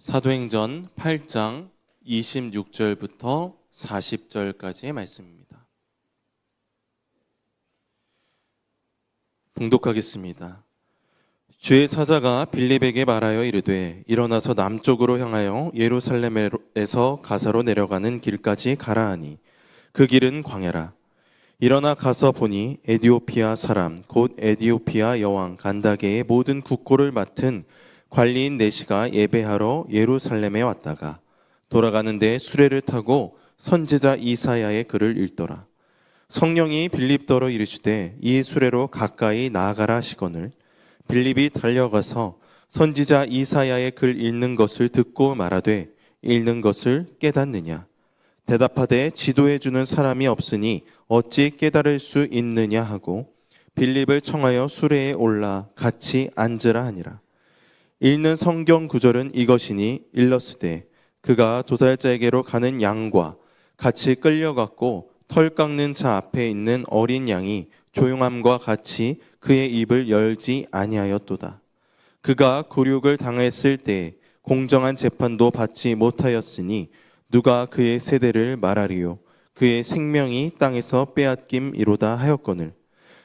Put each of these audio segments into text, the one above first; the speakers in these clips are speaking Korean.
사도행전 8장 26절부터 40절까지의 말씀입니다. 봉독하겠습니다. 주의 사자가 빌립에게 말하여 이르되 일어나서 남쪽으로 향하여 예루살렘에서 가사로 내려가는 길까지 가라 하니 그 길은 광야라. 일어나 가서 보니 에디오피아 사람 곧 에디오피아 여왕 간다게의 모든 국고를 맡은 관리인 네시가 예배하러 예루살렘에 왔다가 돌아가는데 수레를 타고 선지자 이사야의 글을 읽더라. 성령이 빌립더러 이르시되 이 수레로 가까이 나아가라 하시거늘 빌립이 달려가서 선지자 이사야의 글 읽는 것을 듣고 말하되 읽는 것을 깨닫느냐? 대답하되 지도해 주는 사람이 없으니 어찌 깨달을 수 있느냐 하고 빌립을 청하여 수레에 올라 같이 앉으라 하니라. 읽는 성경 구절은 이것이니 일렀으되 그가 도살자에게로 가는 양과 같이 끌려갔고 털 깎는 자 앞에 있는 어린 양이 조용함과 같이 그의 입을 열지 아니하였도다. 그가 굴욕을 당했을 때 공정한 재판도 받지 못하였으니 누가 그의 세대를 말하리요? 그의 생명이 땅에서 빼앗김이로다 하였거늘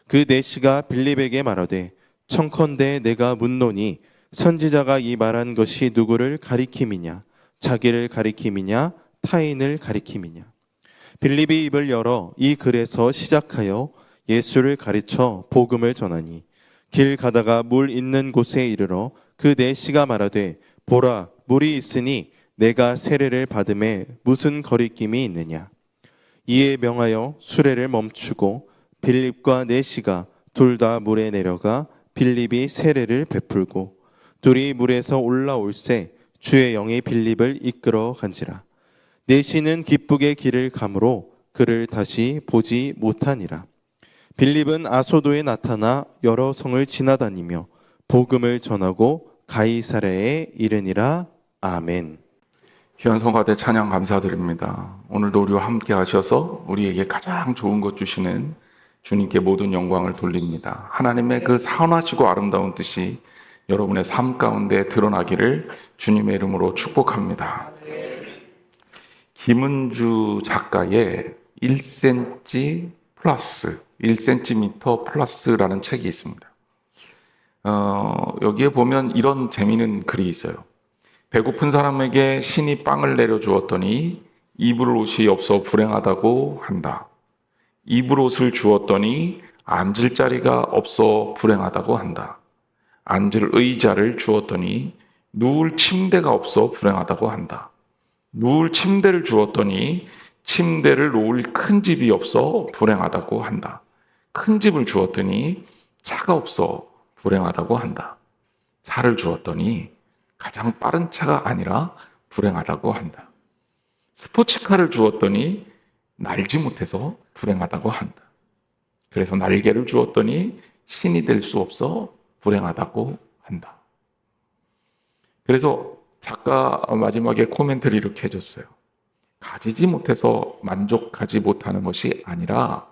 그 네시가 빌립에게 말하되 청컨대 내가 묻노니 선지자가 이 말한 것이 누구를 가리킴이냐? 자기를 가리킴이냐? 타인을 가리킴이냐? 빌립이 입을 열어 이 글에서 시작하여 예수를 가르쳐 복음을 전하니 길 가다가 물 있는 곳에 이르러 그 네시가 말하되 보라 물이 있으니 내가 세례를 받음에 무슨 거리낌이 있느냐? 이에 명하여 수레를 멈추고 빌립과 네시가 둘 다 물에 내려가 빌립이 세례를 베풀고 둘이 물에서 올라올새 주의 영이 빌립을 이끌어 간지라. 네시는 기쁘게 길을 가므로 그를 다시 보지 못하니라. 빌립은 아소도에 나타나 여러 성을 지나다니며 복음을 전하고 가이사랴에 이르니라. 아멘. 귀한 성가대 찬양 감사드립니다. 오늘도 우리와 함께 하셔서 우리에게 가장 좋은 것 주시는 주님께 모든 영광을 돌립니다. 하나님의 그 선하시고 아름다운 뜻이 여러분의 삶 가운데 드러나기를 주님의 이름으로 축복합니다. 김은주 작가의 1cm 플러스, 1cm 플러스라는 책이 있습니다. 여기에 보면 이런 재미있는 글이 있어요. 배고픈 사람에게 신이 빵을 내려주었더니 입을 옷이 없어 불행하다고 한다. 입을 옷을 주었더니 앉을 자리가 없어 불행하다고 한다. 앉을 의자를 주었더니 누울 침대가 없어 불행하다고 한다. 누울 침대를 주었더니 침대를 놓을 큰 집이 없어 불행하다고 한다. 큰 집을 주었더니 차가 없어 불행하다고 한다. 차를 주었더니 가장 빠른 차가 아니라 불행하다고 한다. 스포츠카를 주었더니 날지 못해서 불행하다고 한다. 그래서 날개를 주었더니 신이 될 수 없어 불행하다고 한다. 그래서 작가 마지막에 코멘트를 이렇게 해줬어요. 가지지 못해서 만족하지 못하는 것이 아니라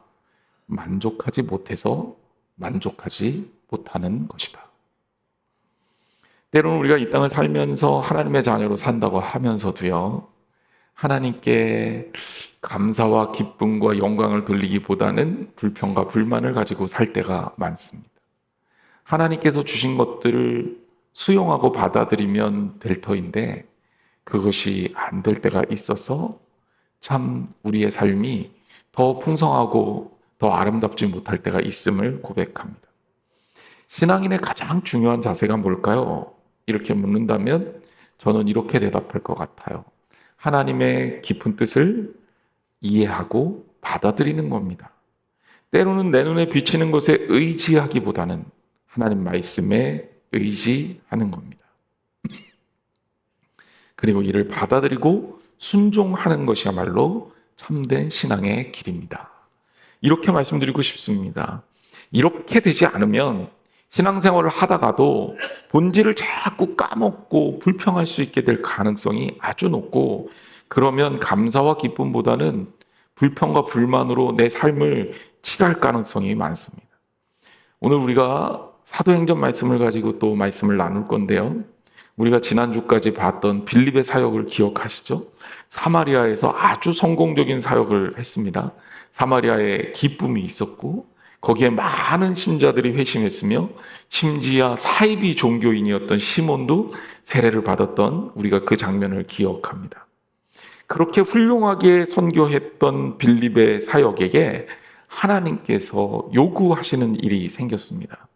만족하지 못해서 만족하지 못하는 것이다. 때로는 우리가 이 땅을 살면서 하나님의 자녀로 산다고 하면서도요, 하나님께 감사와 기쁨과 영광을 돌리기보다는 불평과 불만을 가지고 살 때가 많습니다. 하나님께서 주신 것들을 수용하고 받아들이면 될 터인데 그것이 안 될 때가 있어서 참 우리의 삶이 더 풍성하고 더 아름답지 못할 때가 있음을 고백합니다. 신앙인의 가장 중요한 자세가 뭘까요? 이렇게 묻는다면 저는 이렇게 대답할 것 같아요. 하나님의 깊은 뜻을 이해하고 받아들이는 겁니다. 때로는 내 눈에 비치는 것에 의지하기보다는 하나님 말씀에 의지하는 겁니다. 그리고 이를 받아들이고 순종하는 것이야말로 참된 신앙의 길입니다. 이렇게 말씀드리고 싶습니다. 이렇게 되지 않으면 신앙생활을 하다가도 본질을 자꾸 까먹고 불평할 수 있게 될 가능성이 아주 높고, 그러면 감사와 기쁨보다는 불평과 불만으로 내 삶을 칠할 가능성이 많습니다. 오늘 우리가 사도행전 말씀을 가지고 또 말씀을 나눌 건데요. 우리가 지난주까지 봤던 빌립의 사역을 기억하시죠? 사마리아에서 아주 성공적인 사역을 했습니다. 사마리아에 기쁨이 있었고 거기에 많은 신자들이 회심했으며 심지어 사이비 종교인이었던 시몬도 세례를 받았던 우리가 그 장면을 기억합니다. 그렇게 훌륭하게 선교했던 빌립의 사역에게 하나님께서 요구하시는 일이 생겼습니다.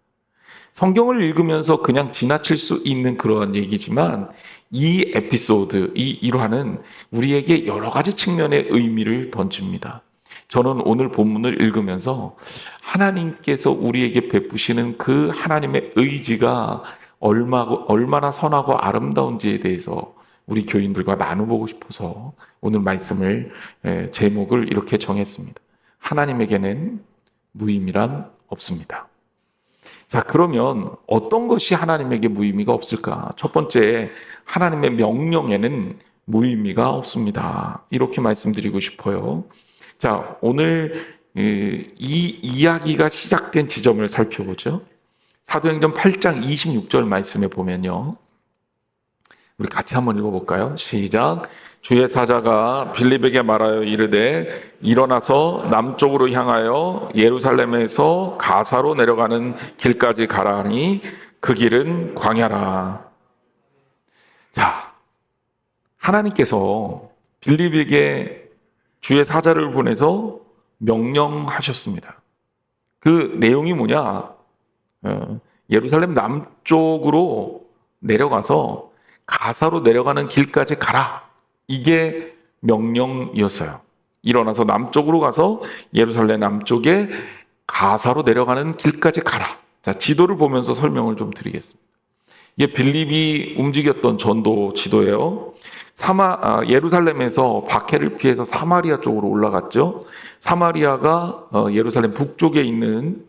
성경을 읽으면서 그냥 지나칠 수 있는 그러한 얘기지만 이 에피소드, 이 일화는 우리에게 여러 가지 측면의 의미를 던집니다. 저는 오늘 본문을 읽으면서 하나님께서 우리에게 베푸시는 그 하나님의 의지가 얼마나 선하고 아름다운지에 대해서 우리 교인들과 나눠보고 싶어서 오늘 말씀을 제목을 이렇게 정했습니다. 하나님에게는 무의미란 없습니다. 자, 그러면 어떤 것이 하나님에게 무의미가 없을까? 첫 번째, 하나님의 명령에는 무의미가 없습니다. 이렇게 말씀드리고 싶어요. 자, 오늘 이 이야기가 시작된 지점을 살펴보죠. 사도행전 8장 26절 말씀에 보면요. 우리 같이 한번 읽어볼까요? 시작. 주의 사자가 빌립에게 말하여 이르되 일어나서 남쪽으로 향하여 예루살렘에서 가사로 내려가는 길까지 가라 하니 그 길은 광야라. 자, 하나님께서 빌립에게 주의 사자를 보내서 명령하셨습니다. 그 내용이 뭐냐? 예루살렘 남쪽으로 내려가서 가사로 내려가는 길까지 가라. 이게 명령이었어요. 일어나서 남쪽으로 가서 예루살렘 남쪽에 가사로 내려가는 길까지 가라. 자, 지도를 보면서 설명을 좀 드리겠습니다. 이게 빌립이 움직였던 전도 지도예요. 예루살렘에서 박해를 피해서 사마리아 쪽으로 올라갔죠. 사마리아가 예루살렘 북쪽에 있는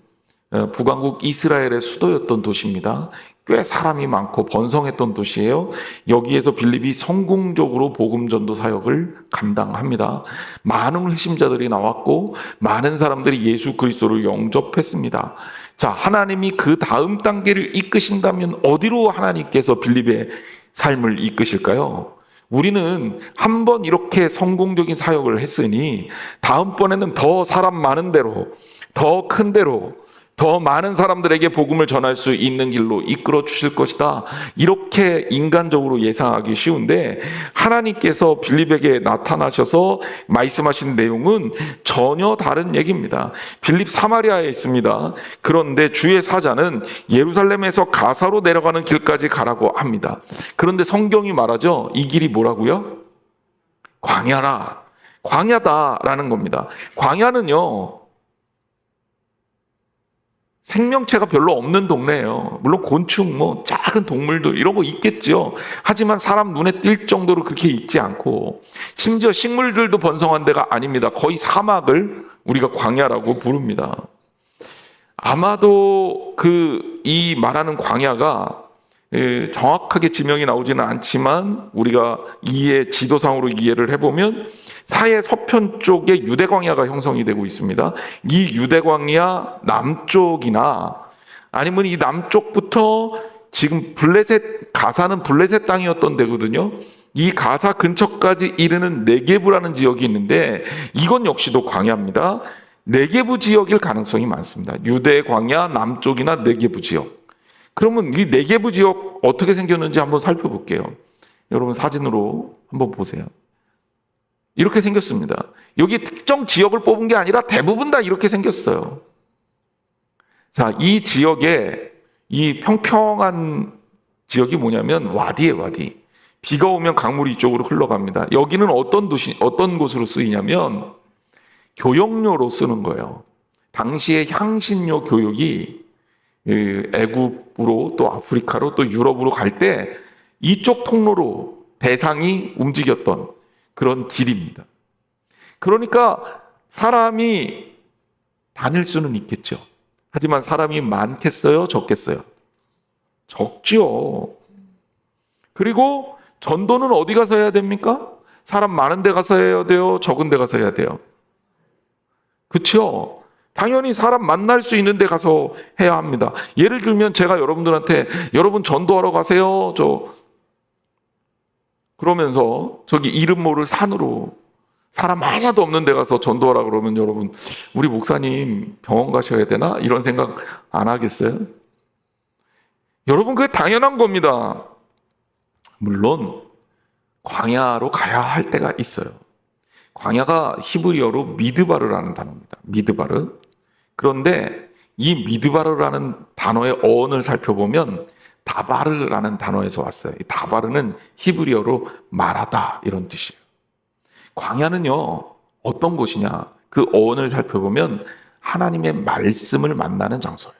북왕국 이스라엘의 수도였던 도시입니다. 꽤 사람이 많고 번성했던 도시예요. 여기에서 빌립이 성공적으로 복음 전도 사역을 감당합니다. 많은 회심자들이 나왔고 많은 사람들이 예수 그리스도를 영접했습니다. 자, 하나님이 그 다음 단계를 이끄신다면 어디로 하나님께서 빌립의 삶을 이끄실까요? 우리는 한번 이렇게 성공적인 사역을 했으니 다음번에는 더 사람 많은 데로, 더 큰 데로, 더 많은 사람들에게 복음을 전할 수 있는 길로 이끌어 주실 것이다. 이렇게 인간적으로 예상하기 쉬운데 하나님께서 빌립에게 나타나셔서 말씀하신 내용은 전혀 다른 얘기입니다. 빌립 사마리아에 있습니다. 그런데 주의 사자는 예루살렘에서 가사로 내려가는 길까지 가라고 합니다. 그런데 성경이 말하죠. 이 길이 뭐라고요? 광야라. 광야다라는 겁니다. 광야는요, 생명체가 별로 없는 동네예요. 물론 곤충, 작은 동물들 이런 거 있겠죠. 하지만 사람 눈에 띌 정도로 그렇게 있지 않고 심지어 식물들도 번성한 데가 아닙니다. 거의 사막을 우리가 광야라고 부릅니다. 아마도 이 말하는 광야가 정확하게 지명이 나오지는 않지만 우리가 지도상으로 이해를 해보면 사해 서편 쪽에 유대광야가 형성이 되고 있습니다. 이 유대광야 남쪽이나 아니면 이 남쪽부터 지금 가사는 블레셋 땅이었던 데거든요. 이 가사 근처까지 이르는 네게부라는 지역이 있는데 이건 역시도 광야입니다. 네게부 지역일 가능성이 많습니다. 유대광야 남쪽이나 네게부 지역. 그러면 이 네게부 지역 어떻게 생겼는지 한번 살펴볼게요. 여러분 사진으로 한번 보세요. 이렇게 생겼습니다. 여기 특정 지역을 뽑은 게 아니라 대부분 다 이렇게 생겼어요. 자, 이 지역에 이 평평한 지역이 뭐냐면 와디예요, 와디. 비가 오면 강물이 이쪽으로 흘러갑니다. 여기는 어떤 곳으로 쓰이냐면 교역로로 쓰는 거예요. 당시에 향신료 교역이 애굽으로 또 아프리카로 또 유럽으로 갈 때 이쪽 통로로 대상이 움직였던 그런 길입니다. 그러니까 사람이 다닐 수는 있겠죠. 하지만 사람이 많겠어요? 적겠어요? 적죠. 그리고 전도는 어디 가서 해야 됩니까? 사람 많은 데 가서 해야 돼요? 적은 데 가서 해야 돼요? 그렇죠. 당연히 사람 만날 수 있는 데 가서 해야 합니다. 예를 들면 제가 여러분들한테 여러분 전도하러 가세요. 그러면서 저기 이름 모를 산으로 사람 하나도 없는 데 가서 전도하라 그러면 여러분, 우리 목사님 병원 가셔야 되나? 이런 생각 안 하겠어요? 여러분, 그게 당연한 겁니다. 물론 광야로 가야 할 때가 있어요. 광야가 히브리어로 미드바르라는 단어입니다. 미드바르. 그런데 이 미드바르라는 단어의 어원을 살펴보면 다바르라는 단어에서 왔어요. 이 다바르는 히브리어로 말하다 이런 뜻이에요. 광야는요, 어떤 곳이냐? 그 어원을 살펴보면 하나님의 말씀을 만나는 장소예요.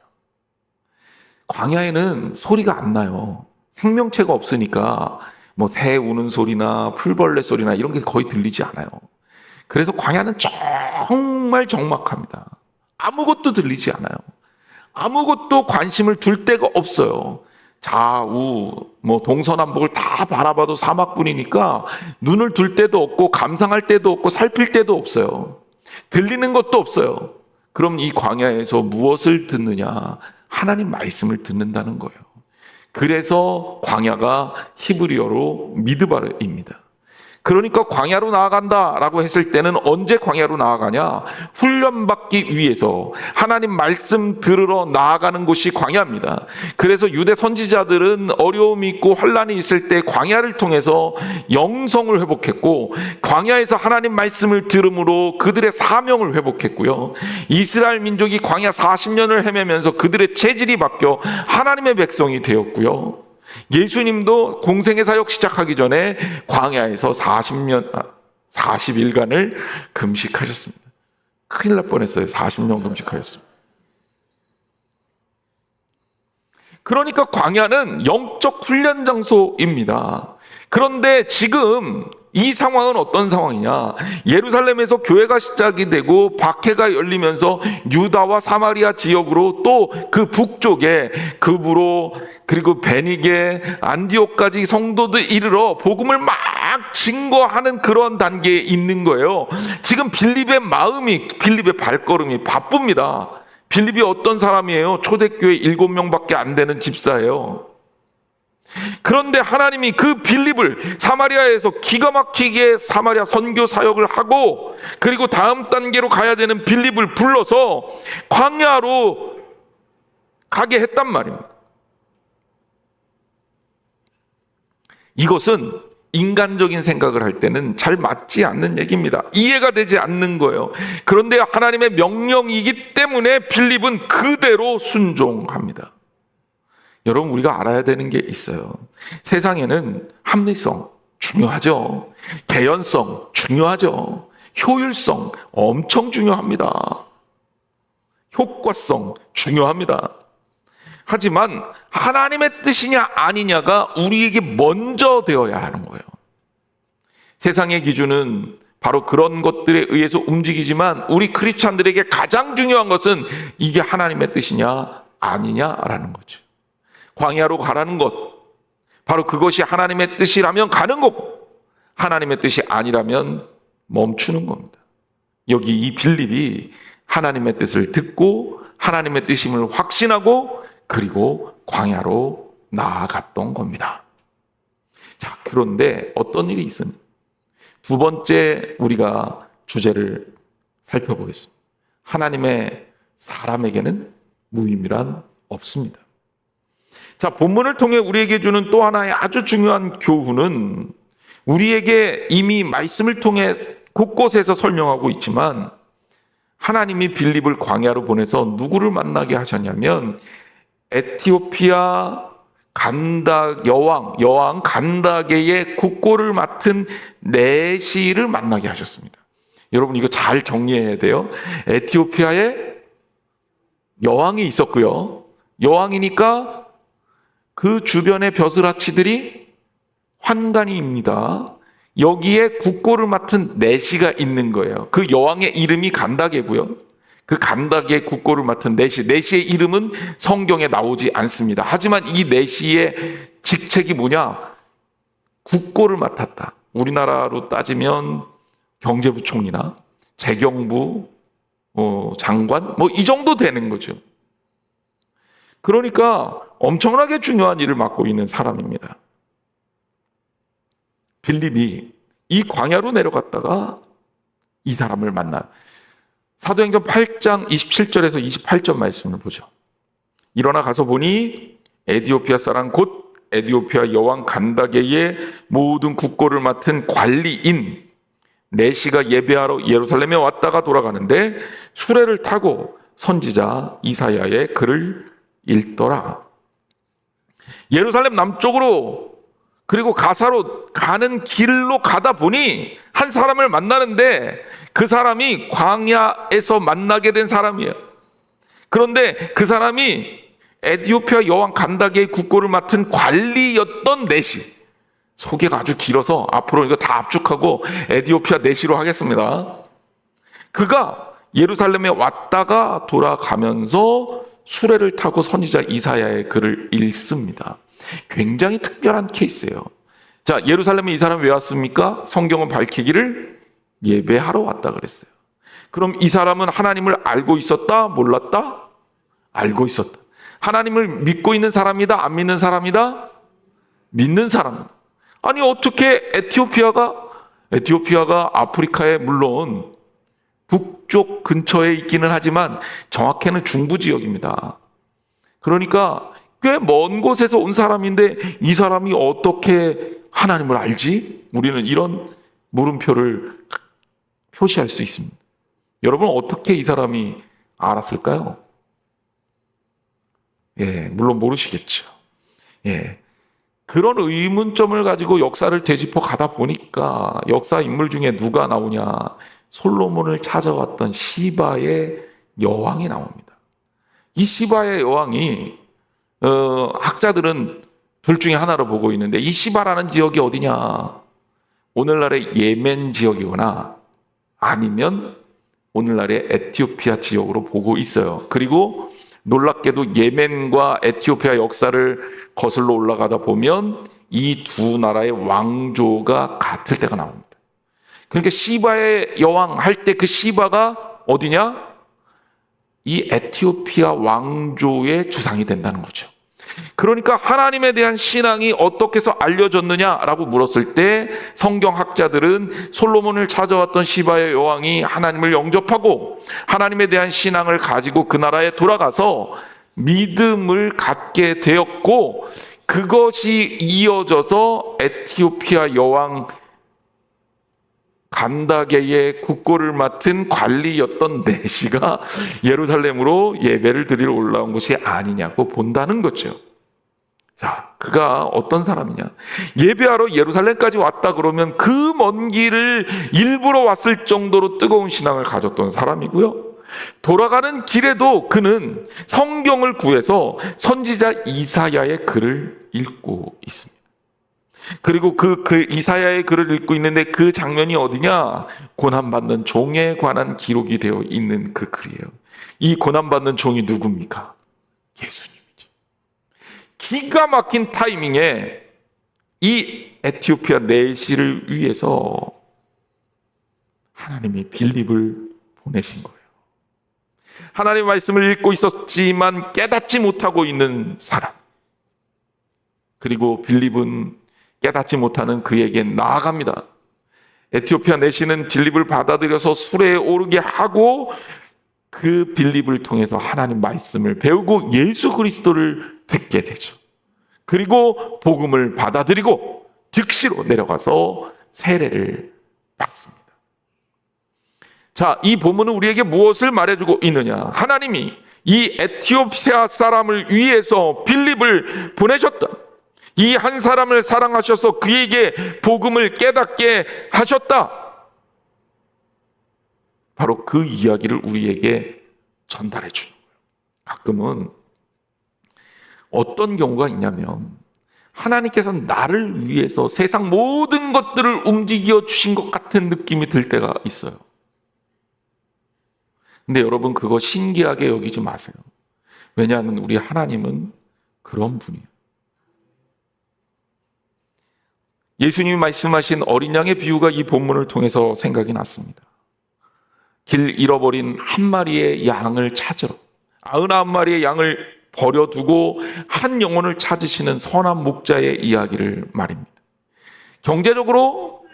광야에는 소리가 안 나요. 생명체가 없으니까 뭐 새 우는 소리나 풀벌레 소리나 이런 게 거의 들리지 않아요. 그래서 광야는 정말 적막합니다. 아무것도 들리지 않아요. 아무것도 관심을 둘 데가 없어요. 좌우 뭐 동서남북을 다 바라봐도 사막뿐이니까 눈을 둘 데도 없고 감상할 데도 없고 살필 데도 없어요. 들리는 것도 없어요. 그럼 이 광야에서 무엇을 듣느냐? 하나님 말씀을 듣는다는 거예요. 그래서 광야가 히브리어로 미드바르입니다. 그러니까 광야로 나아간다라고 했을 때는 언제 광야로 나아가냐? 훈련받기 위해서 하나님 말씀 들으러 나아가는 곳이 광야입니다. 그래서 유대 선지자들은 어려움이 있고 환란이 있을 때 광야를 통해서 영성을 회복했고, 광야에서 하나님 말씀을 들음으로 그들의 사명을 회복했고요. 이스라엘 민족이 광야 40년을 헤매면서 그들의 체질이 바뀌어 하나님의 백성이 되었고요. 예수님도 공생의 사역 시작하기 전에 광야에서 40일간을 금식하셨습니다. 큰일 날 뻔했어요. 40년 금식하셨습니다. 그러니까 광야는 영적 훈련 장소입니다. 그런데 지금 이 상황은 어떤 상황이냐? 예루살렘에서 교회가 시작이 되고 박해가 열리면서 유다와 사마리아 지역으로 또 그 북쪽에 급으로 그리고 베니게 안디옥까지 성도들 이르러 복음을 막 증거하는 그런 단계에 있는 거예요. 지금 빌립의 발걸음이 바쁩니다. 빌립이 어떤 사람이에요? 초대교회 7명밖에 안 되는 집사예요. 그런데 하나님이 그 빌립을 사마리아에서 기가 막히게 사마리아 선교 사역을 하고, 그리고 다음 단계로 가야 되는 빌립을 불러서 광야로 가게 했단 말입니다. 이것은 인간적인 생각을 할 때는 잘 맞지 않는 얘기입니다. 이해가 되지 않는 거예요. 그런데 하나님의 명령이기 때문에 빌립은 그대로 순종합니다. 여러분, 우리가 알아야 되는 게 있어요. 세상에는 합리성 중요하죠. 개연성 중요하죠. 효율성 엄청 중요합니다. 효과성 중요합니다. 하지만 하나님의 뜻이냐 아니냐가 우리에게 먼저 되어야 하는 거예요. 세상의 기준은 바로 그런 것들에 의해서 움직이지만 우리 크리스찬들에게 가장 중요한 것은 이게 하나님의 뜻이냐 아니냐라는 거죠. 광야로 가라는 것, 바로 그것이 하나님의 뜻이라면 가는 거고, 하나님의 뜻이 아니라면 멈추는 겁니다. 여기 이 빌립이 하나님의 뜻을 듣고 하나님의 뜻임을 확신하고 그리고 광야로 나아갔던 겁니다. 자, 그런데 어떤 일이 있습니까? 두 번째 우리가 주제를 살펴보겠습니다. 하나님의 사람에게는 무의미란 없습니다. 자, 본문을 통해 우리에게 주는 또 하나의 아주 중요한 교훈은, 우리에게 이미 말씀을 통해 곳곳에서 설명하고 있지만 하나님이 빌립을 광야로 보내서 누구를 만나게 하셨냐면 에티오피아 여왕 간다게의 국고를 맡은 내시를 만나게 하셨습니다. 여러분, 이거 잘 정리해야 돼요. 에티오피아에 여왕이 있었고요. 여왕이니까 그 주변의 벼슬아치들이 환관이입니다. 여기에 국고를 맡은 내시가 있는 거예요. 그 여왕의 이름이 간다게고요. 그 간다게 국고를 맡은 내시의 이름은 성경에 나오지 않습니다. 하지만 이 내시의 직책이 뭐냐? 국고를 맡았다. 우리나라로 따지면 경제부총리나 재경부 장관 이 정도 되는 거죠. 그러니까 엄청나게 중요한 일을 맡고 있는 사람입니다. 빌립이 이 광야로 내려갔다가 이 사람을 만나. 사도행전 8장 27절에서 28절 말씀을 보죠. 일어나 가서 보니 에디오피아 사람 곧 에디오피아 여왕 간다게의 모든 국고를 맡은 관리인 내시가 예배하러 예루살렘에 왔다가 돌아가는데 수레를 타고 선지자 이사야의 글을 읽더라. 예루살렘 남쪽으로 그리고 가사로 가는 길로 가다 보니 한 사람을 만나는데 그 사람이 광야에서 만나게 된 사람이에요. 그런데 그 사람이 에디오피아 여왕 간다게의 국고를 맡은 관리였던 내시. 소개가 아주 길어서 앞으로 이거 다 압축하고 에디오피아 내시로 하겠습니다. 그가 예루살렘에 왔다가 돌아가면서 수레를 타고 선지자 이사야의 글을 읽습니다. 굉장히 특별한 케이스예요. 자, 예루살렘에 이 사람이 왜 왔습니까? 성경은 밝히기를 예배하러 왔다 그랬어요. 그럼 이 사람은 하나님을 알고 있었다? 몰랐다? 알고 있었다. 하나님을 믿고 있는 사람이다? 안 믿는 사람이다? 믿는 사람. 아니 어떻게 에티오피아가 아프리카에 물론 북쪽 근처에 있기는 하지만 정확히는 중부 지역입니다. 그러니까 꽤 먼 곳에서 온 사람인데 이 사람이 어떻게 하나님을 알지? 우리는 이런 물음표를 표시할 수 있습니다. 여러분 어떻게 이 사람이 알았을까요? 물론 모르시겠죠. 그런 의문점을 가지고 역사를 되짚어 가다 보니까 역사 인물 중에 누가 나오냐? 솔로몬을 찾아왔던 시바의 여왕이 나옵니다. 이 시바의 여왕이 학자들은 둘 중에 하나로 보고 있는데 이 시바라는 지역이 어디냐? 오늘날의 예멘 지역이거나 아니면 오늘날의 에티오피아 지역으로 보고 있어요. 그리고 놀랍게도 예멘과 에티오피아 역사를 거슬러 올라가다 보면 이 두 나라의 왕조가 같을 때가 나옵니다. 그러니까 시바의 여왕 할 때 그 시바가 어디냐? 이 에티오피아 왕조의 주상이 된다는 거죠. 그러니까 하나님에 대한 신앙이 어떻게 해서 알려졌느냐라고 물었을 때 성경학자들은 솔로몬을 찾아왔던 시바의 여왕이 하나님을 영접하고 하나님에 대한 신앙을 가지고 그 나라에 돌아가서 믿음을 갖게 되었고 그것이 이어져서 에티오피아 여왕 간다게의 국고를 맡은 관리였던 내시가 예루살렘으로 예배를 드리러 올라온 것이 아니냐고 본다는 거죠. 자, 그가 어떤 사람이냐? 예배하러 예루살렘까지 왔다 그러면 그 먼 길을 일부러 왔을 정도로 뜨거운 신앙을 가졌던 사람이고요. 돌아가는 길에도 그는 성경을 구해서 선지자 이사야의 글을 읽고 있습니다. 그리고 그 이사야의 글을 읽고 있는데 그 장면이 어디냐? 고난받는 종에 관한 기록이 되어 있는 그 글이에요. 이 고난받는 종이 누굽니까? 예수님이죠. 기가 막힌 타이밍에 이 에티오피아 내시를 위해서 하나님이 빌립을 보내신 거예요. 하나님의 말씀을 읽고 있었지만 깨닫지 못하고 있는 사람. 그리고 빌립은 깨닫지 못하는 그에게 나아갑니다. 에티오피아 내시는 빌립을 받아들여서 수레에 오르게 하고 그 빌립을 통해서 하나님 말씀을 배우고 예수 그리스도를 듣게 되죠. 그리고 복음을 받아들이고 즉시로 내려가서 세례를 받습니다. 자, 이 본문은 우리에게 무엇을 말해주고 있느냐? 하나님이 이 에티오피아 사람을 위해서 빌립을 보내셨다. 이 한 사람을 사랑하셔서 그에게 복음을 깨닫게 하셨다. 바로 그 이야기를 우리에게 전달해 주는 거예요. 가끔은 어떤 경우가 있냐면 하나님께서 나를 위해서 세상 모든 것들을 움직여 주신 것 같은 느낌이 들 때가 있어요. 근데 여러분 그거 신기하게 여기지 마세요. 왜냐하면 우리 하나님은 그런 분이에요. 예수님이 말씀하신 어린 양의 비유가 이 본문을 통해서 생각이 났습니다. 길 잃어버린 한 마리의 양을 찾으러 99마리의 양을 버려두고 한 영혼을 찾으시는 선한 목자의 이야기를 말입니다. 경제적으로,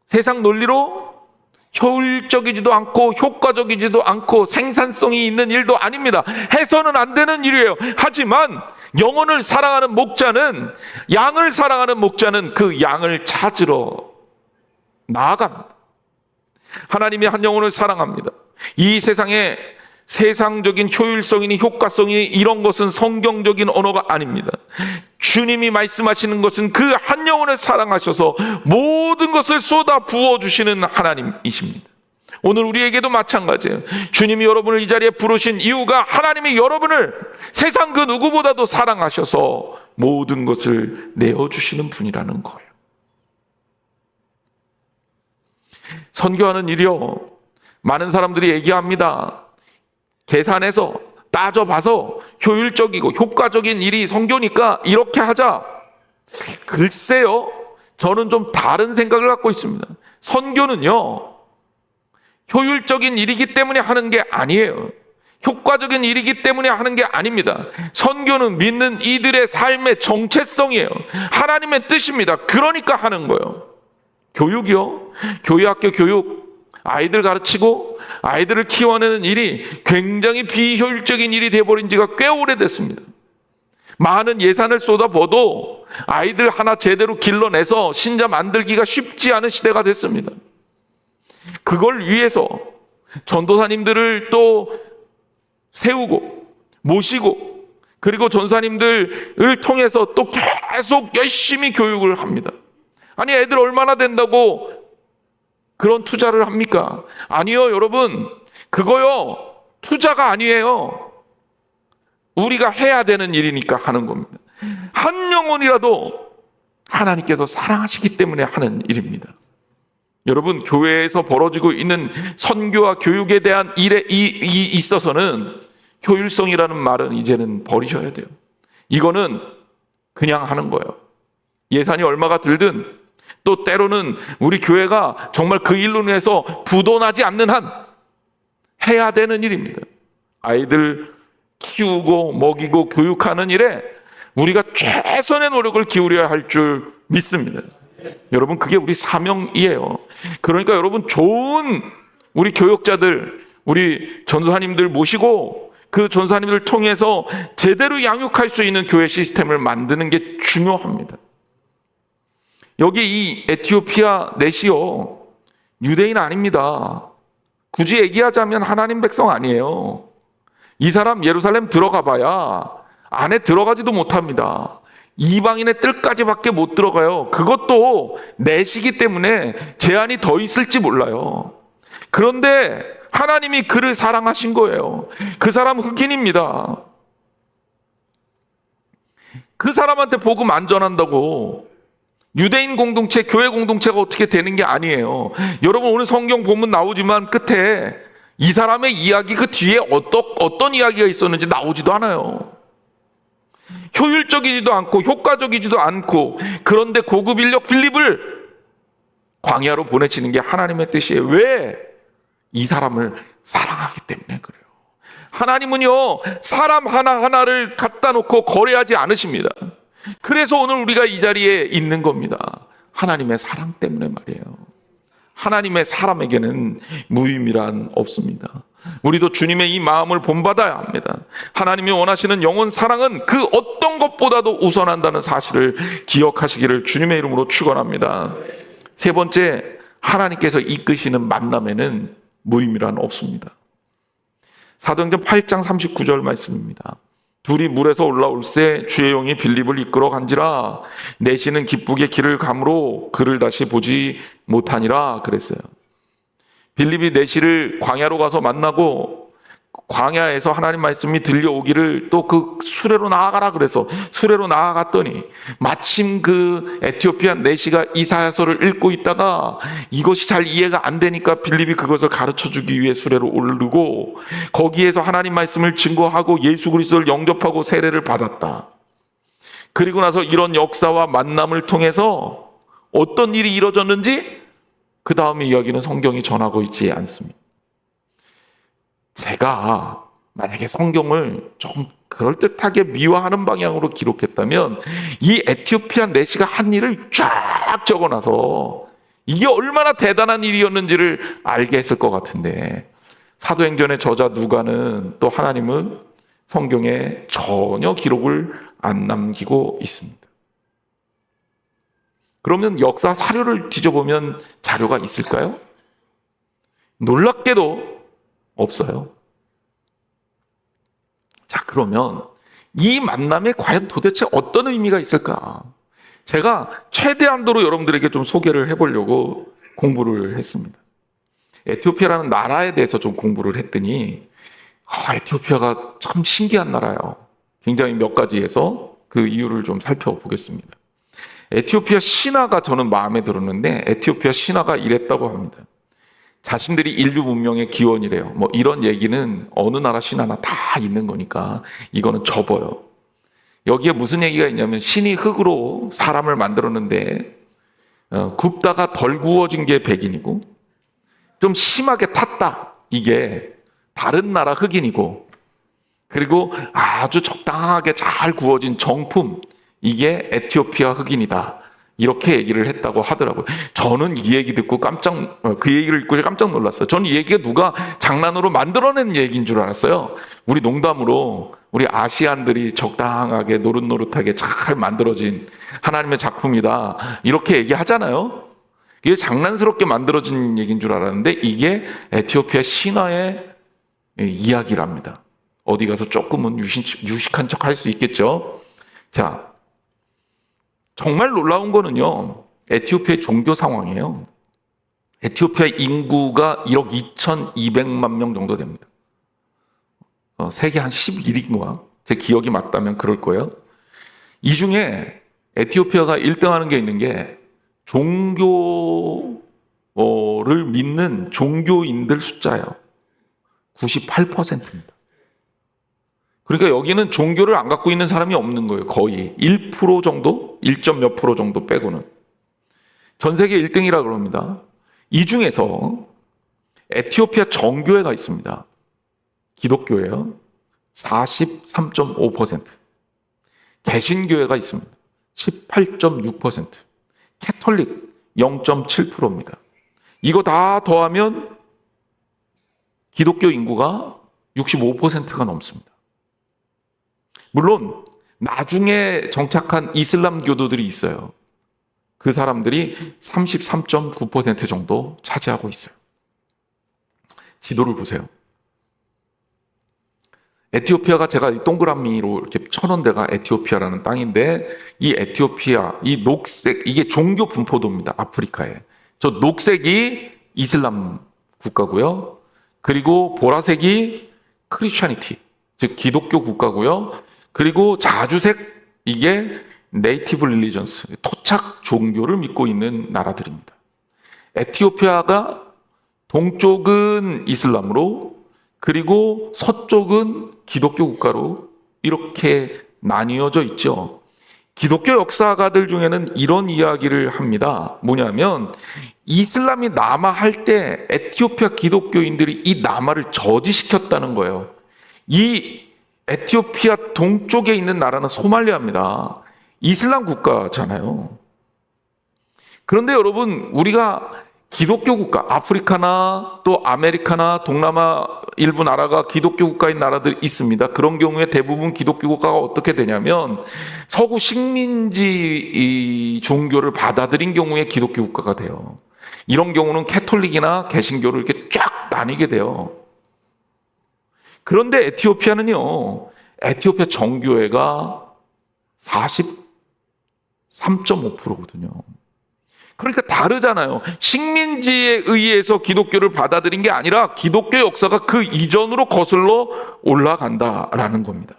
세상 논리로 효율적이지도 않고 효과적이지도 않고 생산성이 있는 일도 아닙니다. 해서는 안 되는 일이에요. 하지만 영혼을 사랑하는 목자는, 양을 사랑하는 목자는 그 양을 찾으러 나아갑니다. 하나님이 한 영혼을 사랑합니다. 이 세상에 세상적인 효율성이니 효과성이니 이런 것은 성경적인 언어가 아닙니다. 주님이 말씀하시는 것은 그 한 영혼을 사랑하셔서 모든 것을 쏟아 부어주시는 하나님이십니다. 오늘 우리에게도 마찬가지예요. 주님이 여러분을 이 자리에 부르신 이유가 하나님이 여러분을 세상 그 누구보다도 사랑하셔서 모든 것을 내어주시는 분이라는 거예요. 선교하는 일이요, 많은 사람들이 얘기합니다. 계산해서 따져봐서 효율적이고 효과적인 일이 선교니까 이렇게 하자. 글쎄요, 저는 좀 다른 생각을 갖고 있습니다. 선교는요, 효율적인 일이기 때문에 하는 게 아니에요. 효과적인 일이기 때문에 하는 게 아닙니다. 선교는 믿는 이들의 삶의 정체성이에요. 하나님의 뜻입니다. 그러니까 하는 거예요. 교육이요, 교회학교 교육, 아이들 가르치고 아이들을 키워내는 일이 굉장히 비효율적인 일이 되어버린 지가 꽤 오래됐습니다. 많은 예산을 쏟아부어도 아이들 하나 제대로 길러내서 신자 만들기가 쉽지 않은 시대가 됐습니다. 그걸 위해서 전도사님들을 또 세우고 모시고, 그리고 전사님들을 통해서 또 계속 열심히 교육을 합니다. 아니, 애들 얼마나 된다고 그런 투자를 합니까? 아니요, 여러분. 그거요, 투자가 아니에요. 우리가 해야 되는 일이니까 하는 겁니다. 한 영혼이라도 하나님께서 사랑하시기 때문에 하는 일입니다. 여러분, 교회에서 벌어지고 있는 선교와 교육에 대한 일에 있어서는 효율성이라는 말은 이제는 버리셔야 돼요. 이거는 그냥 하는 거예요. 예산이 얼마가 들든, 또 때로는 우리 교회가 정말 그 일로 인해서 부도나지 않는 한 해야 되는 일입니다. 아이들 키우고 먹이고 교육하는 일에 우리가 최선의 노력을 기울여야 할 줄 믿습니다. 여러분, 그게 우리 사명이에요. 그러니까 여러분, 좋은 우리 교역자들, 우리 전도사님들 모시고 그 전도사님들 통해서 제대로 양육할 수 있는 교회 시스템을 만드는 게 중요합니다. 여기 이 에티오피아 넷이요, 유대인 아닙니다. 굳이 얘기하자면 하나님 백성 아니에요. 이 사람 예루살렘 들어가 봐야 안에 들어가지도 못합니다. 이방인의 뜰까지밖에 못 들어가요. 그것도 넷이기 때문에 제한이 더 있을지 몰라요. 그런데 하나님이 그를 사랑하신 거예요. 그 사람 흑인입니다. 그 사람한테 복음 안 전한다고 유대인 공동체, 교회 공동체가 어떻게 되는 게 아니에요. 여러분, 오늘 성경 본문 나오지만 끝에 이 사람의 이야기 그 뒤에 어떤 이야기가 있었는지 나오지도 않아요. 효율적이지도 않고 효과적이지도 않고, 그런데 고급 인력 빌립을 광야로 보내시는 게 하나님의 뜻이에요. 왜? 이 사람을 사랑하기 때문에 그래요. 하나님은요, 사람 하나하나를 갖다 놓고 거래하지 않으십니다. 그래서 오늘 우리가 이 자리에 있는 겁니다. 하나님의 사랑 때문에 말이에요. 하나님의 사람에게는 무의미란 없습니다. 우리도 주님의 이 마음을 본받아야 합니다. 하나님이 원하시는 영혼 사랑은 그 어떤 것보다도 우선한다는 사실을 기억하시기를 주님의 이름으로 축원합니다. 세 번째, 하나님께서 이끄시는 만남에는 무의미란 없습니다. 사도행전 8장 39절 말씀입니다. 둘이 물에서 올라올새 주의 영이 빌립을 이끌어 간지라 내시는 기쁘게 길을 가므로 그를 다시 보지 못하니라 그랬어요. 빌립이 내시를 광야로 가서 만나고 광야에서 하나님 말씀이 들려오기를 또 그 수레로 나아가라 그래서 수레로 나아갔더니 마침 그 에티오피아 내시가 이사야서를 읽고 있다가 이것이 잘 이해가 안 되니까 빌립이 그것을 가르쳐주기 위해 수레로 오르고 거기에서 하나님 말씀을 증거하고 예수 그리스도를 영접하고 세례를 받았다. 그리고 나서 이런 역사와 만남을 통해서 어떤 일이 이루어졌는지 그 다음의 이야기는 성경이 전하고 있지 않습니다. 제가 만약에 성경을 좀 그럴듯하게 미화하는 방향으로 기록했다면 이 에티오피아 내시가 한 일을 쫙 적어놔서 이게 얼마나 대단한 일이었는지를 알게 했을 것 같은데, 사도행전의 저자 누가는 또 하나님은 성경에 전혀 기록을 안 남기고 있습니다. 그러면 역사 사료를 뒤져보면 자료가 있을까요? 놀랍게도 없어요. 자, 그러면 이 만남에 과연 도대체 어떤 의미가 있을까? 제가 최대한도로 여러분들에게 좀 소개를 해보려고 공부를 했습니다. 에티오피아라는 나라에 대해서 좀 공부를 했더니 에티오피아가 참 신기한 나라예요. 굉장히 몇 가지에서 그 이유를 좀 살펴보겠습니다. 에티오피아 신화가 저는 마음에 들었는데, 에티오피아 신화가 이랬다고 합니다. 자신들이 인류 문명의 기원이래요. 뭐 이런 얘기는 어느 나라 신화나 다 있는 거니까 이거는 접어요. 여기에 무슨 얘기가 있냐면, 신이 흙으로 사람을 만들었는데 굽다가 덜 구워진 게 백인이고 좀 심하게 탔다, 이게 다른 나라 흑인이고, 그리고 아주 적당하게 잘 구워진 정품, 이게 에티오피아 흑인이다, 이렇게 얘기를 했다고 하더라고요. 저는 이 얘기 듣고 그 얘기를 듣고 깜짝 놀랐어요. 저는 이 얘기가 누가 장난으로 만들어낸 얘기인 줄 알았어요. 우리 농담으로 우리 아시안들이 적당하게 노릇노릇하게 잘 만들어진 하나님의 작품이다, 이렇게 얘기하잖아요. 이게 장난스럽게 만들어진 얘기인 줄 알았는데 이게 에티오피아 신화의 이야기랍니다. 어디 가서 조금은 유식한 척 할 수 있겠죠. 자, 정말 놀라운 거는요, 에티오피아의 종교 상황이에요. 에티오피아 인구가 1억 2,200만 명 정도 됩니다. 세계 한 11위인가? 제 기억이 맞다면 그럴 거예요. 이 중에 에티오피아가 1등하는 게 있는 게 종교를 믿는 종교인들 숫자예요. 98%입니다. 그러니까 여기는 종교를 안 갖고 있는 사람이 없는 거예요. 거의 1% 정도? 1점 몇 프로 정도 빼고는. 전 세계 1등이라 그럽니다. 이 중에서 에티오피아 정교회가 있습니다. 기독교예요. 43.5%. 개신교회가 있습니다. 18.6%. 캐톨릭 0.7%입니다. 이거 다 더하면 기독교 인구가 65%가 넘습니다. 물론 나중에 정착한 이슬람교도들이 있어요. 그 사람들이 33.9% 정도 차지하고 있어요. 지도를 보세요. 에티오피아가 제가 이 동그라미로 이렇게 쳐놓은 데가 에티오피아라는 땅인데, 이 에티오피아, 이 녹색, 이게 종교 분포도입니다. 아프리카에. 저 녹색이 이슬람 국가고요. 그리고 보라색이 크리스천니티, 즉 기독교 국가고요. 그리고 자주색, 이게 네이티브 릴리전스, 토착 종교를 믿고 있는 나라들입니다. 에티오피아가 동쪽은 이슬람으로, 그리고 서쪽은 기독교 국가로 이렇게 나뉘어져 있죠. 기독교 역사가들 중에는 이런 이야기를 합니다. 뭐냐면, 이슬람이 남하할 때 에티오피아 기독교인들이 이 남하를 저지시켰다는 거예요. 이 에티오피아 동쪽에 있는 나라는 소말리아입니다. 이슬람 국가잖아요. 그런데 여러분, 우리가 기독교 국가, 아프리카나 또 아메리카나 동남아 일부 나라가 기독교 국가인 나라들 있습니다. 그런 경우에 대부분 기독교 국가가 어떻게 되냐면 서구 식민지 종교를 받아들인 경우에 기독교 국가가 돼요. 이런 경우는 캐톨릭이나 개신교를 이렇게 쫙 나뉘게 돼요. 그런데 에티오피아는요, 에티오피아 정교회가 43.5%거든요. 그러니까 다르잖아요. 식민지에 의해서 기독교를 받아들인 게 아니라 기독교 역사가 그 이전으로 거슬러 올라간다라는 겁니다.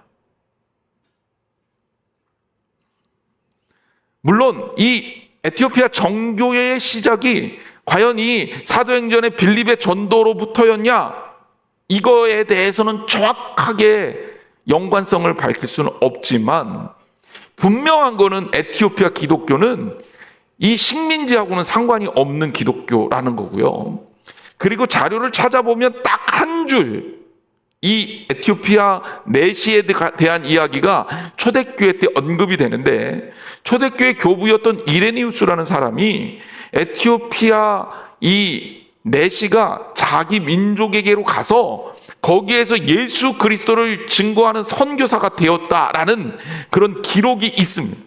물론 이 에티오피아 정교회의 시작이 과연 이 사도행전의 빌립의 전도로부터였냐, 이거에 대해서는 정확하게 연관성을 밝힐 수는 없지만, 분명한 거는 에티오피아 기독교는 이 식민지하고는 상관이 없는 기독교라는 거고요. 그리고 자료를 찾아보면 딱 한 줄, 이 에티오피아 내시에 대한 이야기가 초대교회 때 언급이 되는데, 초대교회 교부였던 이레니우스라는 사람이 에티오피아 이 내시가 자기 민족에게로 가서 거기에서 예수 그리스도를 증거하는 선교사가 되었다라는 그런 기록이 있습니다.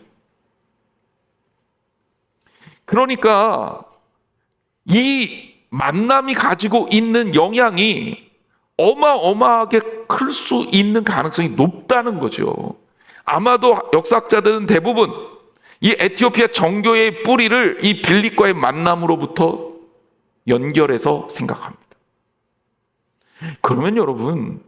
그러니까 이 만남이 가지고 있는 영향이 어마어마하게 클 수 있는 가능성이 높다는 거죠. 아마도 역사학자들은 대부분 이 에티오피아 정교회의 뿌리를 이 빌립과의 만남으로부터 연결해서 생각합니다. 그러면 여러분,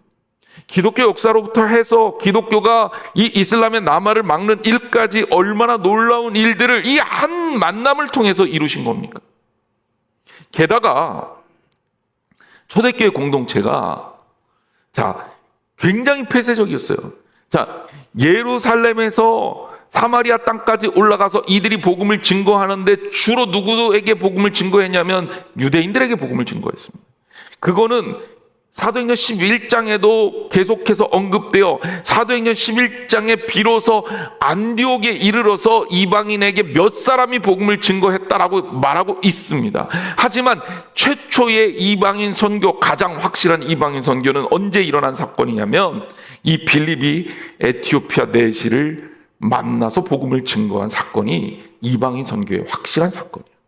기독교 역사로부터 해서 기독교가 이 이슬람의 남하를 막는 일까지 얼마나 놀라운 일들을 이 한 만남을 통해서 이루신 겁니까? 게다가 초대교회 공동체가 굉장히 폐쇄적이었어요. 예루살렘에서 사마리아 땅까지 올라가서 이들이 복음을 증거하는데 주로 누구에게 복음을 증거했냐면 유대인들에게 복음을 증거했습니다. 그거는 사도행전 11장에도 계속해서 언급되어 사도행전 11장에 비로소 안디옥에 이르러서 이방인에게 몇 사람이 복음을 증거했다라고 말하고 있습니다. 하지만 최초의 이방인 선교, 가장 확실한 이방인 선교는 언제 일어난 사건이냐면 이 빌립이 에티오피아 내시를 만나서 복음을 증거한 사건이 이방인 선교의 확실한 사건이에요.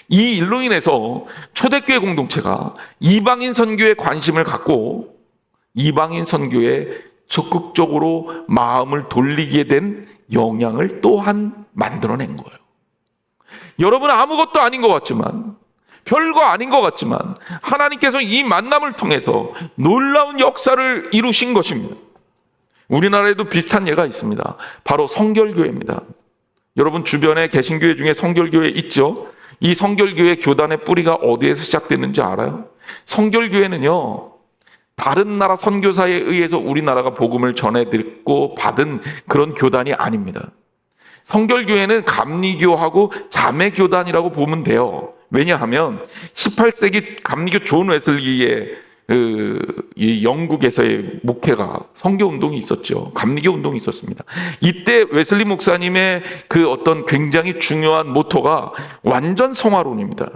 이 일로 인해서 초대교회 공동체가 이방인 선교에 관심을 갖고 이방인 선교에 적극적으로 마음을 돌리게 된 영향을 또한 만들어낸 거예요. 여러분, 아무것도 아닌 것 같지만, 별거 아닌 것 같지만 하나님께서 이 만남을 통해서 놀라운 역사를 이루신 것입니다. 우리나라에도 비슷한 예가 있습니다. 바로 성결교회입니다. 여러분 주변에 개신교회 중에 성결교회 있죠? 이 성결교회 교단의 뿌리가 어디에서 시작됐는지 알아요? 성결교회는요, 다른 나라 선교사에 의해서 우리나라가 복음을 전해 듣고 받은 그런 교단이 아닙니다. 성결교회는 감리교하고 자매교단이라고 보면 돼요. 왜냐하면 18세기 감리교 존 웨슬리의 이 영국에서의 목회가 선교 운동이 있었죠. 감리교 운동이 있었습니다. 이때 웨슬리 목사님의 그 어떤 굉장히 중요한 모토가 완전 성화론입니다.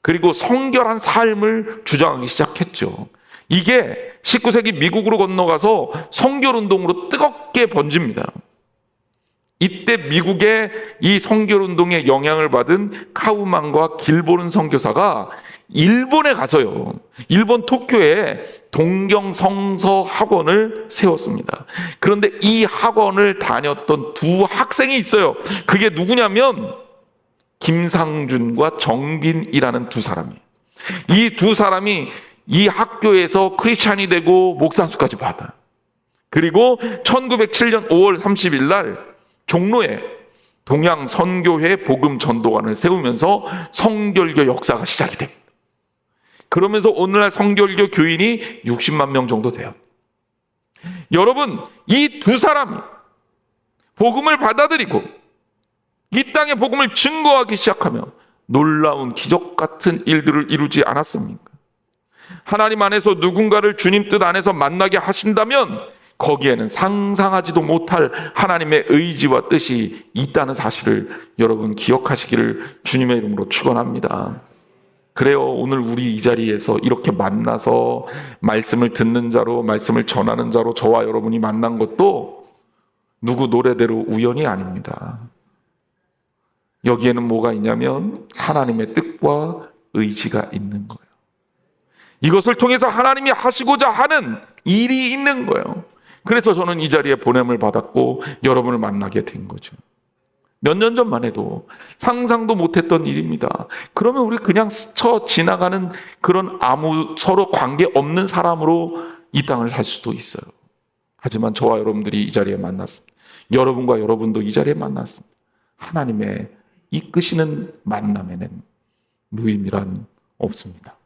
그리고 성결한 삶을 주장하기 시작했죠. 이게 19세기 미국으로 건너가서 성결 운동으로 뜨겁게 번집니다. 이때 미국의 이 성결 운동에 영향을 받은 카우만과 길보른 선교사가 일본에 가서요, 일본 도쿄에 동경 성서 학원을 세웠습니다. 그런데 이 학원을 다녔던 두 학생이 있어요. 그게 누구냐면 김상준과 정빈이라는 두 사람이에요. 이 두 사람이 이 학교에서 크리스찬이 되고 목상수까지 받아요. 그리고 1907년 5월 30일 날 종로에 동양 선교회 복음 전도관을 세우면서 성결교 역사가 시작이 됩니다. 그러면서 오늘날 성결교 교인이 60만 명 정도 돼요. 여러분, 이 두 사람이 복음을 받아들이고 이 땅의 복음을 증거하기 시작하며 놀라운 기적 같은 일들을 이루지 않았습니까? 하나님 안에서 누군가를 주님 뜻 안에서 만나게 하신다면 거기에는 상상하지도 못할 하나님의 의지와 뜻이 있다는 사실을 여러분 기억하시기를 주님의 이름으로 축원합니다. 그래요, 오늘 우리 이 자리에서 이렇게 만나서 말씀을 듣는 자로, 말씀을 전하는 자로 저와 여러분이 만난 것도 누구 노래대로 우연이 아닙니다. 여기에는 뭐가 있냐면 하나님의 뜻과 의지가 있는 거예요. 이것을 통해서 하나님이 하시고자 하는 일이 있는 거예요. 그래서 저는 이 자리에 보냄을 받았고 여러분을 만나게 된 거죠. 몇 년 전만 해도 상상도 못했던 일입니다. 그러면 우리 그냥 스쳐 지나가는 그런 아무 서로 관계 없는 사람으로 이 땅을 살 수도 있어요. 하지만 저와 여러분들이 이 자리에 만났습니다. 여러분과 여러분도 이 자리에 만났습니다. 하나님의 이끄시는 만남에는 무의미란 없습니다.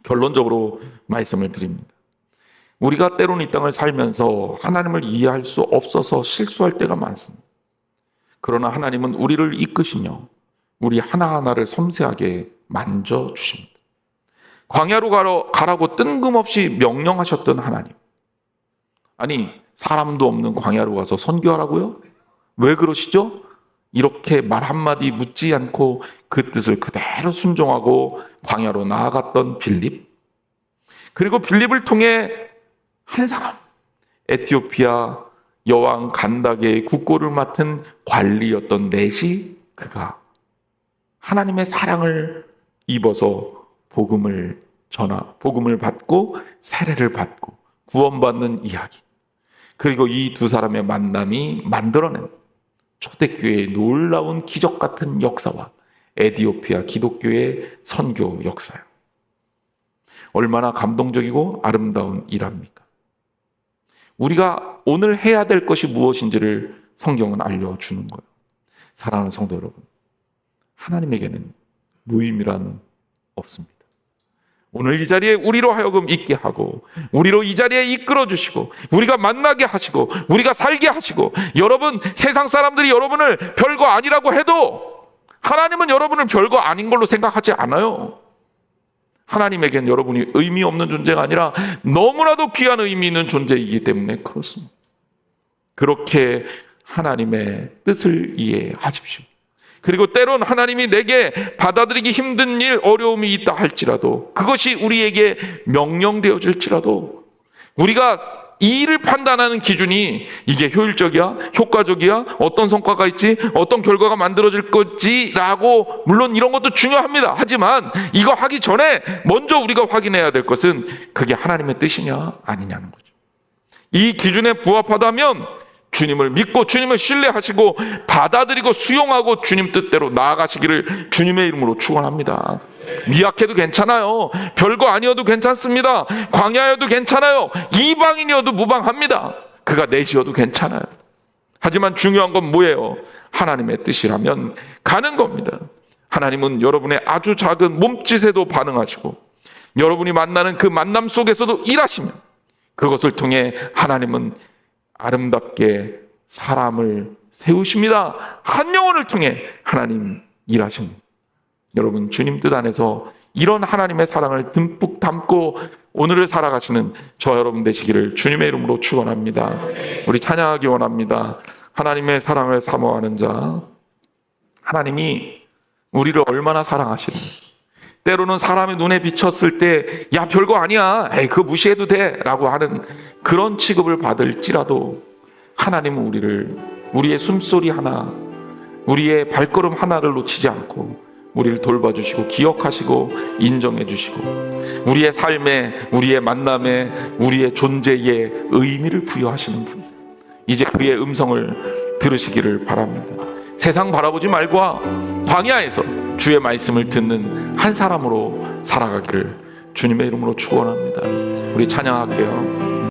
결론적으로 말씀을 드립니다. 우리가 때로는 이 땅을 살면서 하나님을 이해할 수 없어서 실수할 때가 많습니다. 그러나 하나님은 우리를 이끄시며 우리 하나하나를 섬세하게 만져주십니다. 광야로 가라고 뜬금없이 명령하셨던 하나님. 아니, 사람도 없는 광야로 가서 선교하라고요? 왜 그러시죠? 이렇게 말 한마디 묻지 않고 그 뜻을 그대로 순종하고 광야로 나아갔던 빌립. 그리고 빌립을 통해 한 사람, 에티오피아 여왕 간다게의 국고를 맡은 관리였던 넷이 그가 하나님의 사랑을 입어서 복음을 받고 세례를 받고 구원받는 이야기. 그리고 이 두 사람의 만남이 만들어낸 초대교회의 놀라운 기적 같은 역사와 에티오피아 기독교의 선교 역사요. 얼마나 감동적이고 아름다운 일합니까? 우리가 오늘 해야 될 것이 무엇인지를 성경은 알려주는 거예요. 사랑하는 성도 여러분, 하나님에게는 무의미란 없습니다. 오늘 이 자리에 우리로 하여금 있게 하고 우리로 이 자리에 이끌어 주시고 우리가 만나게 하시고 우리가 살게 하시고 여러분, 세상 사람들이 여러분을 별거 아니라고 해도 하나님은 여러분을 별거 아닌 걸로 생각하지 않아요. 하나님에겐 여러분이 의미 없는 존재가 아니라 너무나도 귀한 의미 있는 존재이기 때문에 그렇습니다. 그렇게 하나님의 뜻을 이해하십시오. 그리고 때론 하나님이 내게 받아들이기 힘든 일, 어려움이 있다 할지라도, 그것이 우리에게 명령되어질지라도, 우리가 이 일을 판단하는 기준이 이게 효율적이야? 효과적이야? 어떤 성과가 있지? 어떤 결과가 만들어질 거지라고, 물론 이런 것도 중요합니다. 하지만 이거 하기 전에 먼저 우리가 확인해야 될 것은 그게 하나님의 뜻이냐 아니냐는 거죠. 이 기준에 부합하다면 주님을 믿고 주님을 신뢰하시고 받아들이고 수용하고 주님 뜻대로 나아가시기를 주님의 이름으로 축원합니다. 미약해도 괜찮아요. 별거 아니어도 괜찮습니다. 광야여도 괜찮아요. 이방인이어도 무방합니다. 그가 내지어도 괜찮아요. 하지만 중요한 건 뭐예요? 하나님의 뜻이라면 가는 겁니다. 하나님은 여러분의 아주 작은 몸짓에도 반응하시고 여러분이 만나는 그 만남 속에서도 일하시면 그것을 통해 하나님은 아름답게 사람을 세우십니다. 한 영혼을 통해 하나님 일하십니다. 여러분, 주님 뜻 안에서 이런 하나님의 사랑을 듬뿍 담고 오늘을 살아가시는 저 여러분 되시기를 주님의 이름으로 축원합니다. 우리 찬양하기 원합니다. 하나님의 사랑을 사모하는 자, 하나님이 우리를 얼마나 사랑하시는지, 때로는 사람의 눈에 비쳤을 때 야 별거 아니야, 에이 그거 무시해도 돼 라고 하는 그런 취급을 받을지라도 하나님은 우리의 숨소리 하나, 우리의 발걸음 하나를 놓치지 않고 우리를 돌봐주시고 기억하시고 인정해 주시고 우리의 삶에, 우리의 만남에, 우리의 존재에 의미를 부여하시는 분입니다. 이제 그의 음성을 들으시기를 바랍니다. 세상 바라보지 말고 광야에서 주의 말씀을 듣는 한 사람으로 살아가기를 주님의 이름으로 축원합니다. 우리 찬양할게요.